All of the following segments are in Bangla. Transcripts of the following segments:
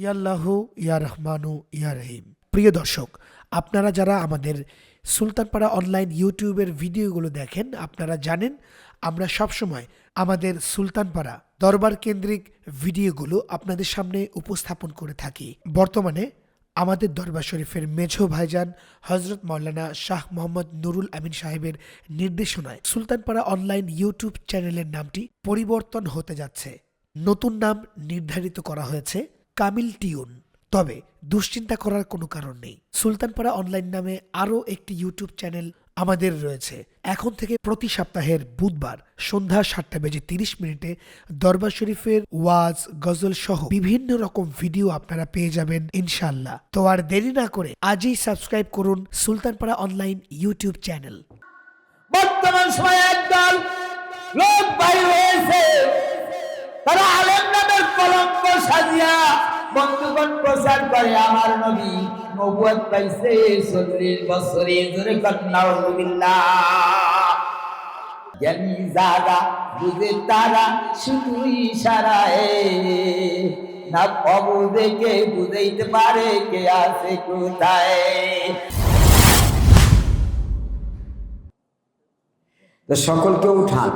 ইয়াল্লাহু ইয়া রহমানু ইয়া রহিম। প্রিয় দর্শক, আপনারা যারা আমাদের সুলতানপাড়া অনলাইন ইউটিউবের ভিডিওগুলো দেখেন, আপনারা জানেন আমরা সবসময় আমাদের সুলতানপাড়া দরবার কেন্দ্রিক ভিডিওগুলো আপনাদের সামনে উপস্থাপন করে থাকি। বর্তমানে আমাদের দরবার শরীফের মেঝো ভাইজান হজরত মাওলানা শাহ মোহাম্মদ নুরুল আমিন সাহেবের নির্দেশনায় সুলতানপাড়া অনলাইন ইউটিউব চ্যানেলের নামটি পরিবর্তন হতে যাচ্ছে। নতুন নাম নির্ধারিত করা হয়েছে কামিল টিউন। তবে দুশ্চিন্তা করার কোনো কারণ নেই। সুলতানপাড়া অনলাইন নামে আরও একটি ইউটিউব চ্যানেল আমাদের রয়েছে। এখন থেকে প্রতি সপ্তাহের বুধবার সন্ধ্যা 7:30 দরবার শরীফের ওয়াজ, গজল সহ বিভিন্ন রকম ভিডিও আপনারা পেয়ে যাবেন ইনশাআল্লাহ। তো আর দেরি না করে আজই সাবস্ক্রাইব করুন সুলতানপাড়া অনলাইন ইউটিউব চ্যানেল। বর্তমান সময়ে একদল লোক বাইর হয়েছে, তারা আলেম নামের কলঙ্ক সাজিয়া বন্ধুগণ প্রচার করে আমার নবী নবুয়ত পাইছে 40 বছরে। জোরে কন্যা নাউযুবিল্লাহ। জ্ঞানী যারা বুঝে তারা শুধু ইশারায়, না অবুঝে কে বুঝাইতে পারে কে আছে কোথায়। তো সকলকে উঠান।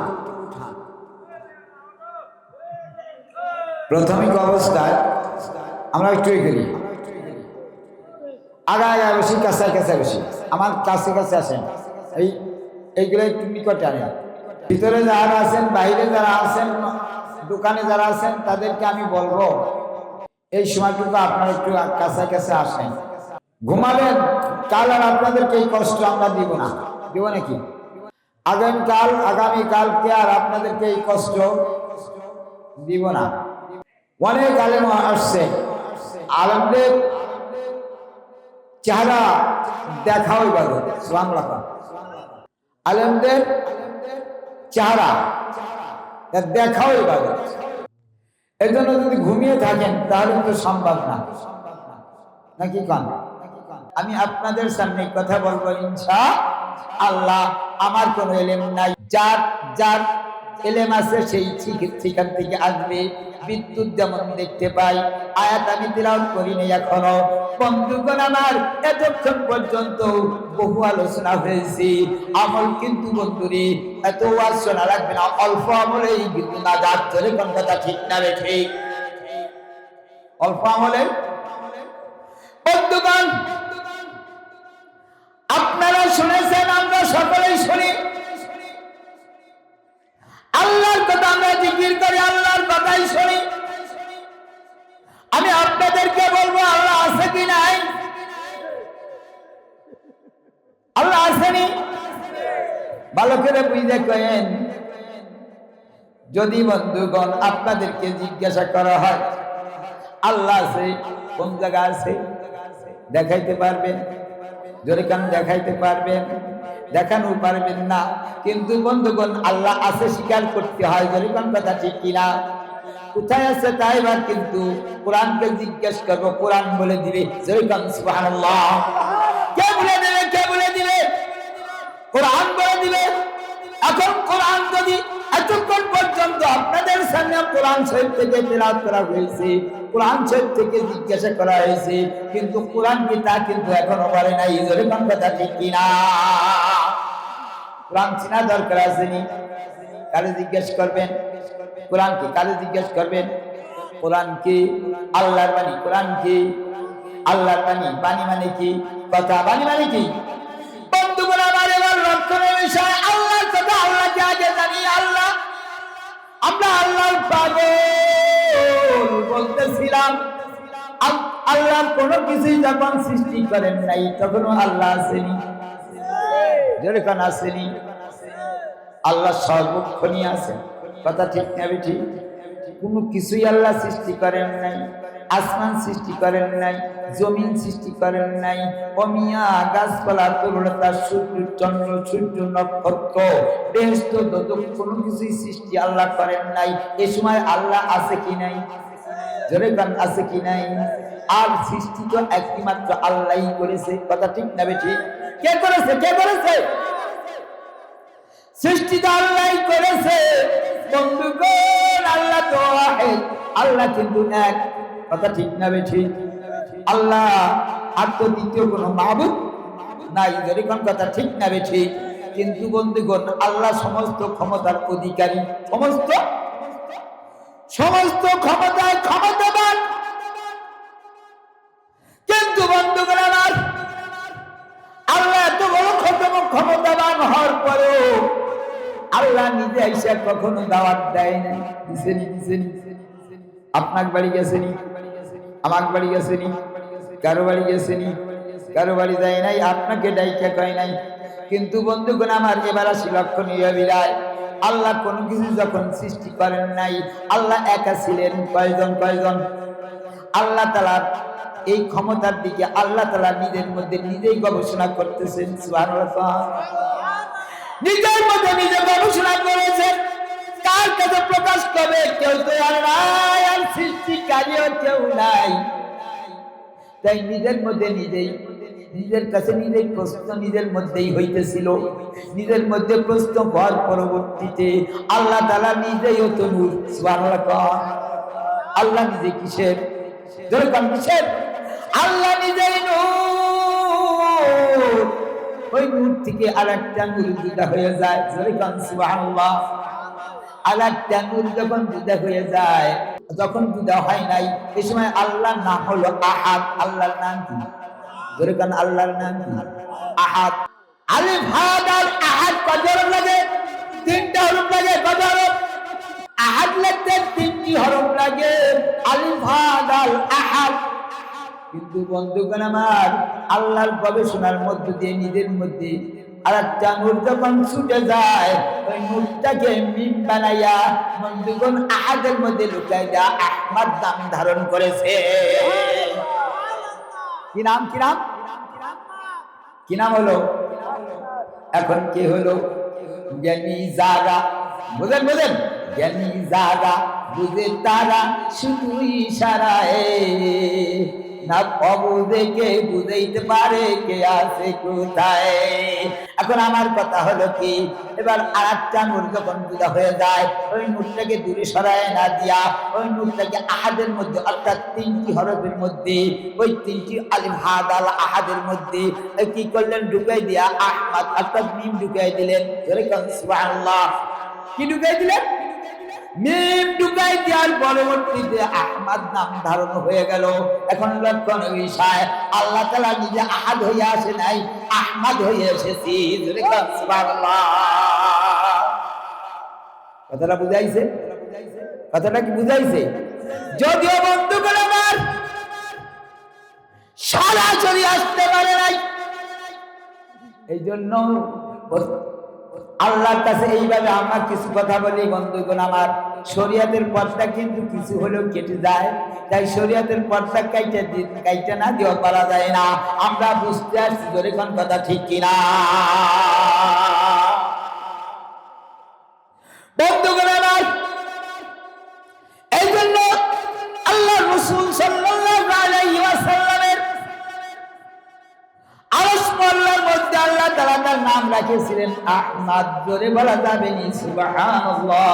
প্রাথমিক অবস্থায় আমরা একটু করি, আগায় বসি, কাছায় কাছায় বসি, আমার কাছে কাছে আসেন, এইগুলো একটু নিকটে আনেন। ভিতরে যারা আছেন, বাইরে যারা আছেন, দোকানে যারা আছেন, তাদেরকে আমি বলবো এই সময়টুকু আপনারা একটু কাছায় কাছে আসেন। ঘুমাবেন, কাল আর আপনাদেরকে এই কষ্ট আমরা দিব না। দিব নাকি? আগামীকালকে আর আপনাদেরকে এই কষ্ট দিব না। অনেক আলেম আসছে, আলেমদের চেহারা দেখাও ইবাদত। সুবহানাল্লাহ। আলেমদের চেহারা দেখাও ইবাদত। এর জন্য যদি ঘুমিয়ে থাকেন তাহলে তো সম্ভব না, নাকি কন? আমি আপনাদের সামনে কথা বলবো ইনশাআল্লাহ। আমার কোনো এলেম নাই, যার এলেম আছে সেই সেখান থেকে আসবে। বিদ্যুৎ যেমন দেখতে পাই, আয়াত আমি তিলাওয়াত করি নাই এখনো। বন্ধুগণ আমার, এতক্ষণ পর্যন্ত বহু আলোচনা হয়েছে, আমল কিন্তু বন্ধুরে এত ওয়াজ শোনা লাগবে না, অল্প আমলেই কিন্তু নাজাত। চলে কোন কথা ঠিক না রে? ঠিক। অল্প আমলে বন্ধুগণ আপনারা শুনেছেন, আমরা সকলেই শুনি, আল্লাহর কথা আমরা জিকির করি, আল্লাহর কথাই শুনি। আমি আপনাদেরকে বলবো আল্লাহ আছে কি নাই? আল্লাহ আসেনি? ভালো করে বুঝে কয়েন। যদি বন্ধুগণ আপনাদেরকে জিজ্ঞাসা করা হয় আল্লাহ আছে, কোন জায়গা আছে, দেখাইতে পারবেন? জোরে কান দেখাইতে পারবেন? দেখানো পারবেন না। কিন্তু বন্ধুগণ আল্লাহ আছে স্বীকার করতে হয়। জোরে কান কথা ঠিক কিনা? কোথায় আছে তাই বা, কিন্তু কোরআনকে জিজ্ঞেস করবো, কোরআন বলে দিবে। জোরে কান সুবহানাল্লাহ। কে বলে দিবে? কে বলে দিবে? কোরআন বলে দিবে। এখন কোরআন যদি এতক্ষণ পর্যন্ত আপনাদের সামনে কোরআন শরীফ থেকে তেলাওয়াত করা হয়েছে, কোরআন শরীফ থেকে জিজ্ঞাসা করা হয়েছে, কিন্তু কোরআন কি তা কিন্তু এখনো বলে নাই। জোরে কোন কথা ঠিক কিনা? কোরআন চিনা দরকার আসেনি? কালে জিজ্ঞেস করবেন কোরআন কি? কালে জিজ্ঞেস করবেন কোরআন কি? আল্লাহর বাণী। কোরআন কি? আল্লাহর বাণী। বাণী মানে কি? কথা। বাণী মানে কি? বন্ধুগণ আমার, এবার লক্ষণের বিষয় আল্লাহর কথা। আল্লাহকে আগে জানি। আল্লাহ, আমরা আল্লাহর পাগল বলতেছিলাম। আল্লাহ কোনো কিছুই যখন সৃষ্টি করেন নাই তখনও আল্লাহ আসেনি। যেরকম আসেনি, আল্লাহ সর্বক্ষণই আছেন। কথা ঠিক না? ঠিক। কোনো কিছুই আল্লাহ সৃষ্টি করেন নাই। আসমান সৃষ্টি করেন নাই, জমিন সৃষ্টি করেন নাই, অমিয়া গাছপালা, তরুলতা, সূর্য, চন্দ্র, সূর্য, নক্ষত্র, বেহেশত, দোজখ, কোনো কিছুই সৃষ্টি আল্লাহ করেন নাই। এ সময় আল্লাহ আছে কি নাই? জোরে গান আছে কি নাই? আর সৃষ্টি তো একমাত্র আল্লাহই করেছে। কথা ঠিক না? ঠিক। কে করেছে? কে করেছে? সৃষ্টি তো আল্লাহই করেছে। বন্ধুগণ আল্লাহ তো ওয়াহিদ, আল্লাহ কিন্তু এক। কথা ঠিক না বেঠিক? আল্লাহ আর তো দ্বিতীয় কোনো মাবুদ নাই, যেরকম কথা ঠিক না বেঠিক? কিন্তু বন্ধুগণ, আল্লাহ সমস্ত ক্ষমতার অধিকারী, সমস্ত ক্ষমতায় ক্ষমতাবান। কিন্তু বন্ধুগণ আমার, আল্লাহ এত বড় ক্ষমতাবান হওয়ার পরেও আল্লাহ নিজে আইসা কখনো দাওয়াত দেয় না। দিছেনি? আপনার বাড়ি গেছেনি, আমার বাড়ি গেছেনি, কারো বাড়ি গেছেনি, কারো বাড়ি যায় নাই, আপনাকে ডাইকা কয় নাই। কিন্তু বন্ধুগণ আমার, এবার আসি লক্ষণীয় বিদায়। আল্লাহ কোনো কিছু যখন সৃষ্টি করেন নাই, আল্লাহ একা ছিলেন। কয়জন? আল্লাহ তাআলার এই ক্ষমতার দিকে আল্লাহ তাআলা নিজের মধ্যে নিজেই গবেষণা করতেছেন। সুবহানাল্লাহ। নিজের মধ্যে নিজে গবেষণা করেছেন। কার কাছে প্রকাশ করবে? কেউ তো আর নাই, আর সৃষ্টিকারীও কেউ নাই। তাই নিজের মধ্যে নিজেই, নিজের কাছে নিজেই প্রশ্ন নিজের মধ্যেই হইতেছিল। নিজের মধ্যে প্রশ্ন হওয়ার পরবর্তীতে আল্লাহ তাআলা নিজেই তো নূর। সুবহানাল্লাহ। আল্লাহ নিজে কিসের? যেরকম কিসের? আল্লাহ নিজেই নূর। ওই নূর থেকে আরেকটা নূর জুদা হয়ে যায়। যেরকম সুবহানাল্লাহ। আরেকটা নূর যখন জুদা হয়ে যায়, যখন জুদা হয় নাই, এই সময় আল্লাহর নাম হলো আহাদ। আল্লাহর নাম কি? যেরকম আল্লাহর নাম কি? আহাদ। আলিফ হা দাল আহাদ কত হরফ লাগে? 3টা হরফ লাগে। কত হরফ? আহাদ লিখতে 3টি হরফ লাগে। আলিফ হা দাল আহাদ। কিন্তু বন্ধুগণ আমার, আল্লাহর গবেষণার মধ্য দিয়ে নিজের মধ্যে আরেকটা নূর যখন ছুটে যায়, ওই নূরটাকে মিম বানাইয়া বন্ধুগণ আহাদের মধ্যে লুকাই দেয়া আহমদ নাম ধারণ করেছে। কি নাম? কি নাম হলো? এখন কি হলো? জ্ঞানী যারা, বুঝেন? জ্ঞানী যারা বুঝে তারা শুধু ইশারায়, না অবুঝে কে বুঝাইতে পারে কে আছে কোথায়। এখন আমার কথা হলো কি, এবার আরেকটা নূর যখন জুদা হয়ে যায়, ওই নূরটাকে দূরে সরায় না দিয়া ওই নূরটাকে আহাদের মধ্যে, অর্থাৎ 3টি হরফের মধ্যে, ওই 3টি আলিফ হা দাল আহাদের মধ্যে কি করলেন? ঢুকাই দিয়া আহমদ অর্থাৎ মিম ঢুকাই দিলেন। সুবহানাল্লাহ। কি ঢুকাই দিলেন? মিম ঢুকাই দেওয়ার পরবর্তীতে আহমদ নাম ধারণ হয়ে গেল। এখন লক্ষণ বিষয়, আল্লাহ তাআলা নিজে আহাদ হয়ে আসে নাই, আহমদ হয়ে এসেছি। সুবহানাল্লাহ। কথাটা বুঝাইছে? কথাটা কি বুঝাইছে? যদিও বন্ধুগণ আমার সরাসরি আসতে পারে নাই, এই জন্য আল্লাহর কাছে এইভাবে আমরা কিছু কথা বলি বন্ধুগণ আমার, শরীয়তের পথটা কিন্তু কিছু হলেও কেটে যায়। তাই শরীয়তের পথটা কাইটা না দিও পারা যায় না। আমরা বুঝতে আসছি যেরকম কথা, ঠিক কিনা বন্ধুগণ আমার? এই জন্য আল্লাহ রাসূল সাল্লাল্লাহু আলাইহি ওয়াসাল্লামের আরশ মহল্লার মধ্যে আল্লাহ তাআলা তার নাম রাখিয়েছিলেন আহমদ। জোরে বলা যাবে নি সুবহানাল্লাহ।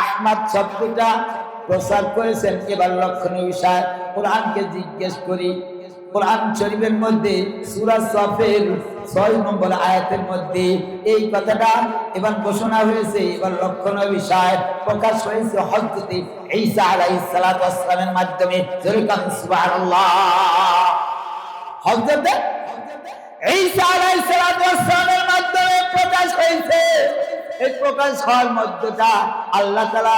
আহমদ শব্দটা প্রচার করেছেন। এবার লক্ষণীয় বিষয়, কোরআনকে জিজ্ঞেস করি, কোরআন শরীফের মধ্যে সূরা সফের 6 নম্বর আয়াতের মধ্যে এই কথাটা এবার ঘোষণা হয়েছে। এবার লক্ষণীয় বিষয় প্রকাশ হয়েছে হযরত ঈসা আলাইহিস সালাতু ওয়াস সালামের মাধ্যমে। যেরকম সুবহানাল্লাহ। হযরত ঈসা আলাইহিস সালাতু ওয়াস সালামের মাধ্যমে প্রকাশ হয়েছে। এই প্রকাশ হওয়ার মধ্যটা আল্লাহ তাআলা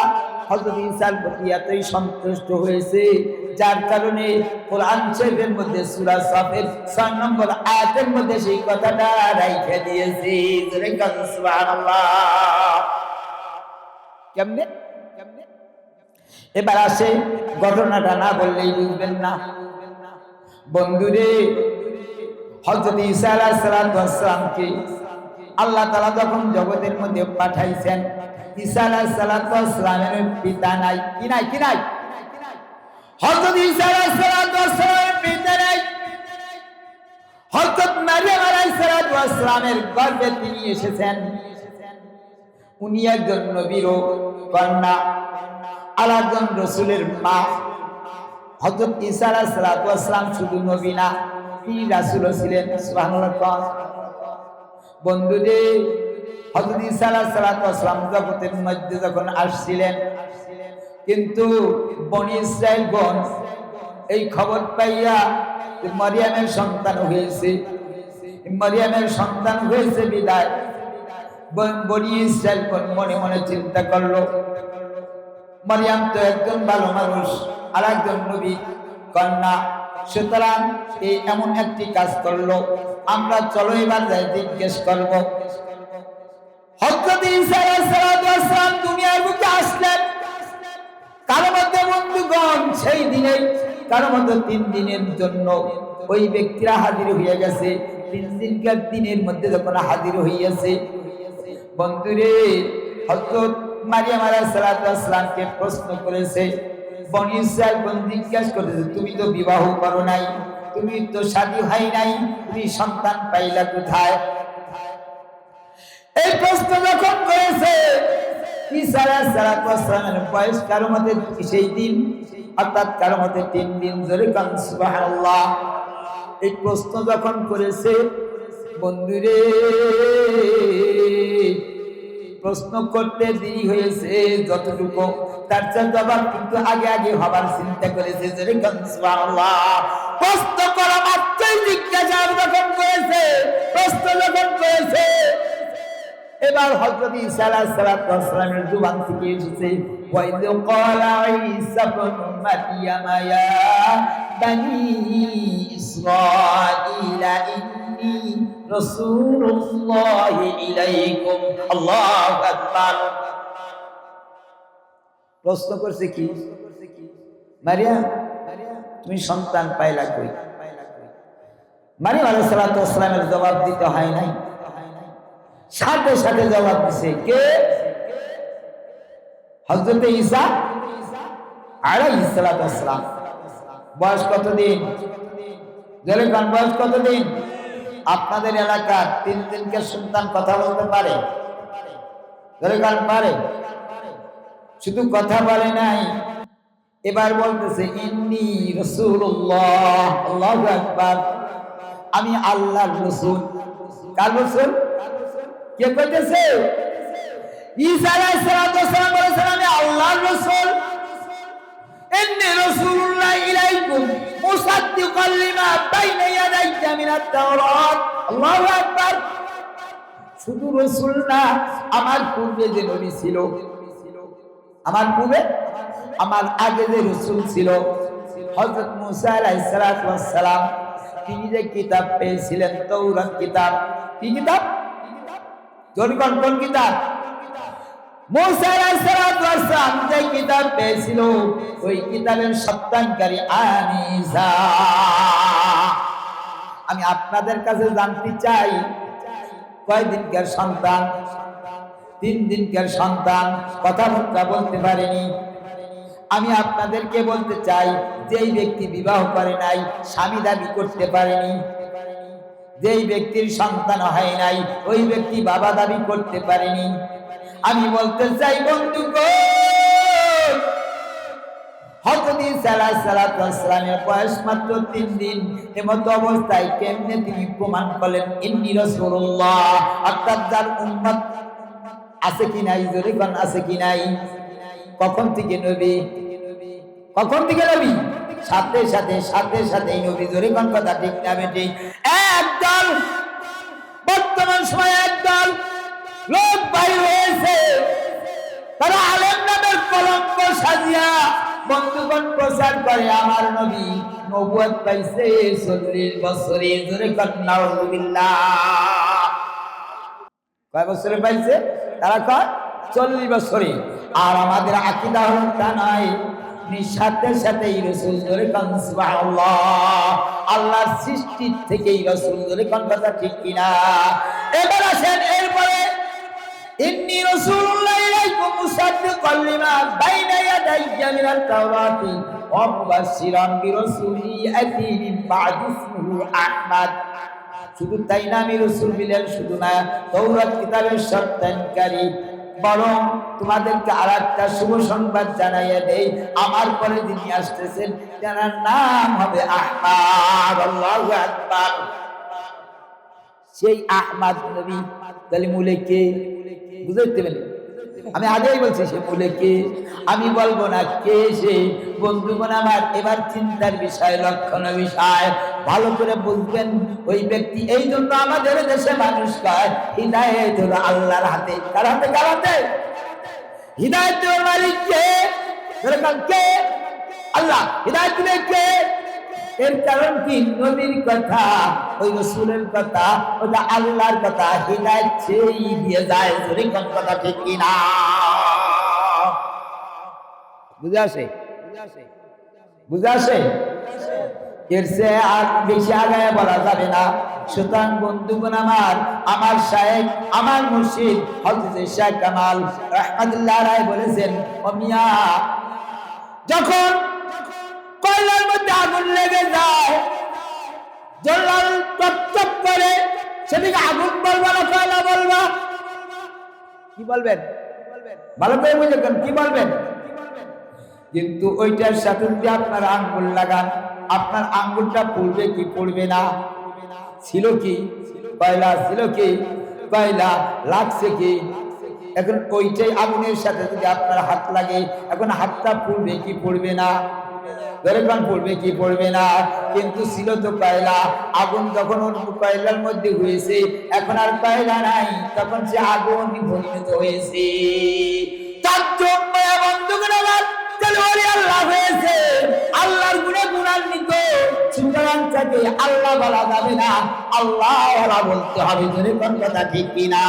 হযরত ঈসার প্রতি এতই সন্তুষ্ট হয়েছে, যার কারণে কোরআন শরীফের মধ্যে সূরা সফের 6 নম্বর আয়াতের মধ্যে সেই কথাটা রাইখে দিয়েছে। সুবহানাল্লাহ। কেমনে? এবার আসে, ঘটনাটা না বললেই বুঝবেন না বন্ধুরে। হযরত ঈসা আলাইহিস সালামকে আল্লাহ তাআলা যখন জগতের মধ্যে পাঠাইছেন, ঈসা আলাইহিস সালামের পিতা নাই। কি নাই? হযরত ঈসা আলাইহিস সালামের পিতা নাই। হযরত মারইয়াম আলাইহিস সালামের গর্ভে তিনি এসেছেন। উনি একজন নবীর কন্যা, আরেকজন রাসূলের মা। হযরত ঈসা আলাইহিস সালাম শুধু নবী না, তিনি রাসূলও ছিলেন। সুবহানাল্লাহ। বন্ধুরে, হযরত ঈসা আলাইহিস সালাম জগতের মধ্যে যখন আসছিলেন, কিন্তু বনি ইসরাঈলগণ এই খবর পাইয়া যে মারিয়ামের সন্তান হয়েছে, মারিয়ামের সন্তান হয়েছে বিদায় বনি ইসরাঈলগণ মনে মনে চিন্তা করলো, মারিয়াম তো একজন ভালো মানুষ, আর একজন নবী কন্যা, সুতরাং এই এমন একটি কাজ করলো, আমরা চলো এবার যাই জিজ্ঞেস করবো। হযরত ঈসা আলাইহিস সালাম দুনিয়ার বুকে আসলেন। কারো মধ্যে বন্ধুগণ সেই দিনে, কারো মধ্যে 3 দিনের জন্য ওই ব্যক্তিরা হাজির হয়ে গেছে। 3 দিনকার দিনের মধ্যে যখন হাজির হইয়াছে, বন্ধুরে, হযরত মারিয়াম আলাইহিস সালামকে প্রশ্ন করেছে, বনি ইসরাঈলগণ জিজ্ঞাসা করেছে, তুমি তো বিবাহ করো নাই, তুমি তো শাদী হয় নাই, তুমি সন্তান পাইলা কোথায়? এই প্রশ্ন যখন করেছে, ঈসা আলাইহিস সালামের বয়স কারো মতে সেই দিন, অর্থাৎ কারো মতে 3 দিন। জোরে কান সুবহানাল্লাহ। এই প্রশ্ন যখন করেছে, বন্ধুরে, প্রশ্ন করতে দেরি হয়েছে যতটুকু, তার চেয়ে জবাব কিন্তু আগে আগে হবার চিন্তা করেছে। জোরে কান সুবহানাল্লাহ। প্রশ্ন করা মাত্রই জিজ্ঞাসা যখন করেছে, প্রশ্ন যখন করেছে, এবার হযরত ঈসা আলাইহিস সালামের জবান থেকে এসেছে, ওয়াইদ ক্বালা ঈসা ইবনু মারইয়াম ইয়া বানি ইসরাঈলা ইন্নী রাসূলুল্লাহি ইলাইকুম। আল্লাহু আকবার। প্রশ্ন করছে কি, মারিয়াম তুমি সন্তান পাইলা কই? মারিয়াম আলাইহিস সালামের জবাব দিতে হয় নাই, সাথে সাথে জবাব দিছে কে? হযরত ঈসা আলাইহিস সালাম। বয়স কতদিন? জোরে কোন বয়স কতদিন? আপনাদের এলাকার 3 দিনকে সন্তান কথা বলতে পারে? জোরে কোন পারে? শুধু কথা বলে নাই, এবার বলতেছে ইন্নী রাসূলুল্লাহ। আল্লাহু আকবার। আমি আল্লাহর রাসূল। কার রাসূল? কে কইতেছে? ঈসা আলাইহিস সালাম বলেছেন আমি আল্লাহর রাসূল। ইন্নী রাসূলুল্লাহ ইলাইকুম মুসাদ্দিকাল লিমা বাইনা ইয়াদাইয়া মিনাত তাওরাত। আল্লাহু আকবার। শুধু রাসূল না, আমার পূর্বে যে নবী ছিল, আমার পূর্বে, আমার আগে যে রাসূল ছিল হযরত মুসা আলাইহিস সালাম, তিনি যে কিতাব পেয়েছিলেন, তাওরাত কিতাব। কি কিতাব? কোন কিতাব? মুসা আলাইহিস সালাম যে কিতাব পেয়েছিল, ওই কিতাবের সত্যায়নকারী আমি ঈসা। আমি আপনাদের কাছে জানতে চাই, কয় দিনকার সন্তান? 3 দিনকার সন্তান, কথাবার্তা বলতে পারেনি। আমি আপনাদেরকে বলতে চাই, যেই ব্যক্তি বিবাহ করে নাই, স্বামী দাবি করতে পারেনি, যেই ব্যক্তির সন্তান হয় নাই, ওই ব্যক্তি বাবা দাবি করতে পারেনি। আমি বলতে চাই বন্ধুগণ, হযরত ঈসা আলাইহিস সালামের বয়স মাত্র 3 দিন। এমত অবস্থায় কেমনে তিনি প্রমাণ করলেন ইন্নী রাসূলুল্লাহ, অর্থাৎ যার উম্মত আছে কি নাই? জোরে কোন আছে কি নাই? কখন থেকে নবী? কখন থেকে নবী? সাথে সাথে নবী। জোরে কোন কথা ঠিক না বেটি? একদল, বর্তমান সময়ে একদল লোক বাইর হয়েছে, তারা আলেম নামের কলঙ্ক সাজিয়া বন্ধুগণ প্রচার করে আমার নবী নবুয়ত পাইছে 40 বছরে। জোরে কোন নাউযুবিল্লাহ। কয় বছরে পাইছে? তারা কয় 40 বছরে। আর আমাদের আকীদা হলো তা নয়, সাথে সাথেই রাসূল। জোরে কোন সুবহানাল্লাহ। আল্লাহর সৃষ্টির থেকেই রাসূল। জোরে কোন কথা ঠিক কিনা? এবার আসেন, এরপরে ইন্নী রাসূলুল্লাহ ইলাইকুম মুসাদ্দিকাল লিমা বাইনা ইয়াদাইয়া মিনাত তাওরাতি ওয়া মুবাশশিরান বিরাসূলি ইয়াতি মিন বা'দি ইসমিহি আহমদ। শুধু তাই না, আমি রাসূল বিলেন শুধু না, তাওরাত কিতাবের সত্যায়নকারী বরং তোমাদেরকে আর একটা শুভ সংবাদ জানাইয়া দেই, আমার পরে যিনি আসতেছেন তার নাম হবে আহমদ। আল্লাহু আকবার। সেই আহমদ নবী তাহলে মূলে কে বুঝতে পেলেন? আমি আগেই বলছি সে মূলে কে, আমি বলবো না কে সে। বন্ধুগণ আমার, এবার চিন্তার বিষয়, লক্ষণীয় বিষয় ভালো করে বুঝবেন। ওই ব্যক্তি, এই জন্য আমাদের দেশে মানুষ কয় হিদায়াত হলো আল্লাহর হাতে। কার হাতে? কার হাতে? হিদায়াতের মালিক কে? এরকম কে? আল্লাহ। হিদায়াত দিবেন কে? এর কারণ কি? নবীর কথা, ওই রাসূলের কথা, ওটা আল্লাহর কথা। হিদায়াত সেই দিয়ে যায়। জোরে কোন কথা ঠিক কিনা? বুঝে আসে? বুঝে আসে? এর চেয়ে আর বেশি আগায় বলা যাবে না। সুতরাং বন্ধুগণ আমার, আমার শায়েখ, আমার মুর্শিদ হযরত শাহ কামাল রাহমাতুল্লাহ আলাইহি বলেছেন, ও মিয়া, যখন কয়লার মধ্যে আগুন লেগে যায়, জ্বলাল টপটপ করে, সেদিকে আগুন বলবা না কয়লা বলবা? কি বলবেন? ভালো করে বুঝেন কি বলবেন? কিন্তু ওইটার সাথে যদি আপনার আঙ্গুল লাগান, আপনার আঙ্গুলটা পড়বে কি পড়বে না? ছিল কি কয়লা? ছিল কি কয়লা? লাগছে কি? এখন ওইটাই আগুনের সাথে যদি আপনার হাত লাগে, এখন হাতটা পড়বে কি পড়বে না? দরেকান পড়বে কি পড়বে না? কিন্তু ছিল তো কয়লা। আগুন যখন কয়লার মধ্যে হয়েছে, এখন আর কয়লা নাই, তখন সে আগুন পরিণত হয়েছে। তার জন্য বন্ধুগণ আমার, আল্লাহ হয়েছে, আল্লাহর গুণে গুণান্বিত। সুতরাং তাকে আল্লাহ বলা যাবে না, আল্লাহ বলতে হবে। জোরে কোন কথা ঠিক কিনা?